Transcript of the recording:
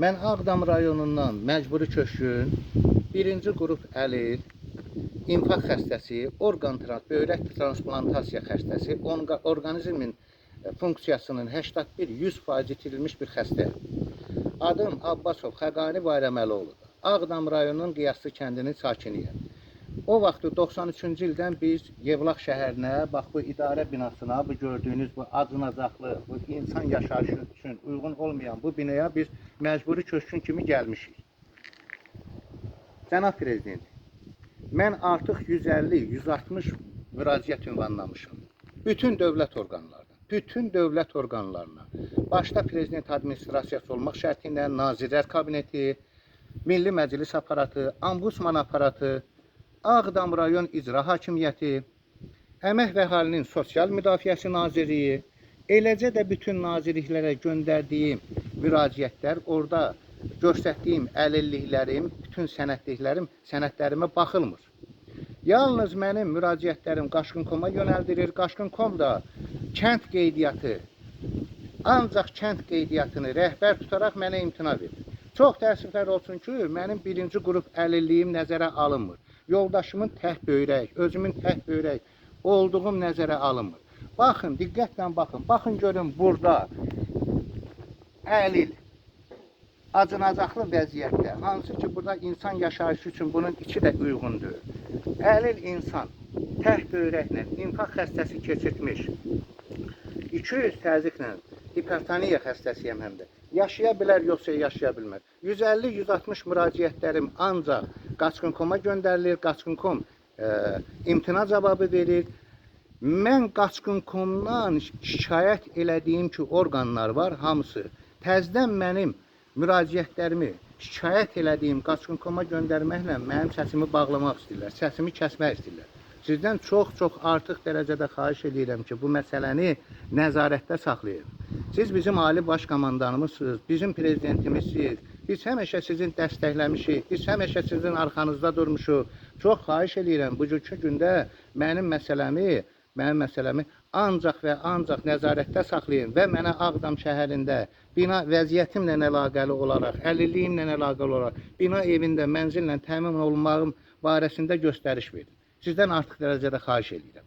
Mən Ağdam rayonundan məcburi köçkün, birinci qrup əlil, infarkt xəstəsi, böyrək transplantasiya xəstəsi, orqanizmin funksiyasının 81-100% itirilmiş bir xəstəyəm. Adım Abbasov Xəqani Bayraməloğludur. Ağdam rayonunun Qiyaslı kəndinin sakiniyəm. O vaxtı 93-cü ildən biz Yevlax şəhərinə, bax bu idarə binasına, bu gördüyünüz bu acınacaqlı, bu insan yaşayışı üçün uyğun olmayan bu binaya biz məcburi köçkün kimi gəlmişik. Cənab Prezident, mən artıq 150-160 müraciət ünvanlamışım. Bütün dövlət orqanlarına, başda Prezident administrasiyası olmaq şərti ilə Nazirlər Kabineti, Milli Məclis aparatı, Ombudsman aparatı, Ağdam rayon icra hakimiyyəti, Əmək və Əhalinin Sosial Müdafiəsi Nazirliyi, eləcə də bütün nazirliklərə göndərdiyim müraciətlər, orada göstərdiyim əlilliklərim, bütün sənədlərimə baxılmır. Yalnız mənim müraciətlərim Qaçqın.com-a yönəldilir. Qaçqın.com da kənd qeydiyyatı, ancaq kənd qeydiyyatını rəhbər tutaraq mənə imtina verir. Çox təəssüflər olsun ki, mənim birinci qrup əlilliyim nəzərə alınmır. Yoldaşımın tək böyrək, özümün tək böyrək olduğum nəzərə alınmır. Baxın, diqqətlə baxın. Baxın görün burada əlil, acınacaqlı vəziyyətdə, hansı ki burada insan yaşayışı üçün bunun içi də uyğundur. Əlil insan tək böyrəklə infarkt xəstəsi keçirtmiş, 200 təzyiqlə hipertoniya xəstəsiyəm həm də. Yaşaya bilər, yoxsa yaşaya bilmər. 150-160 müraciətlərim ancaq Qaçqın.com-a göndərilir. Qaçqın.com imtina cavabı verir. Mən Qaçqın.com-dan şikayət elədiyim ki, orqanlar var, hamısı. Təzdən mənim müraciətlərimi şikayət elədiyim Qaçqın.com-a göndərməklə mənim səsimi bağlamaq istəyirlər, səsimi kəsmək istəyirlər. Sizdən çox artıq dərəcədə xahiş edirəm ki, bu məsələni nəzarətdə saxlayın. Siz bizim ali baş komandanımızsınız, bizim prezidentimizsiniz. Biz həmişə sizin dəstəkləmişik, biz həmişə sizin arxanızda durmuşuq. Çox xahiş edirəm, bugünkü gündə mənim məsələmi ancaq və ancaq nəzarətdə saxlayın və mənə Ağdam şəhərində bina vəziyyətimlə əlaqəli olaraq, əlilliyimlə əlaqəli olaraq bina evində mənzillə təmin olunmağım barəsində göstəriş verin. Sizdən artıq dərəcədə xahiş edirəm.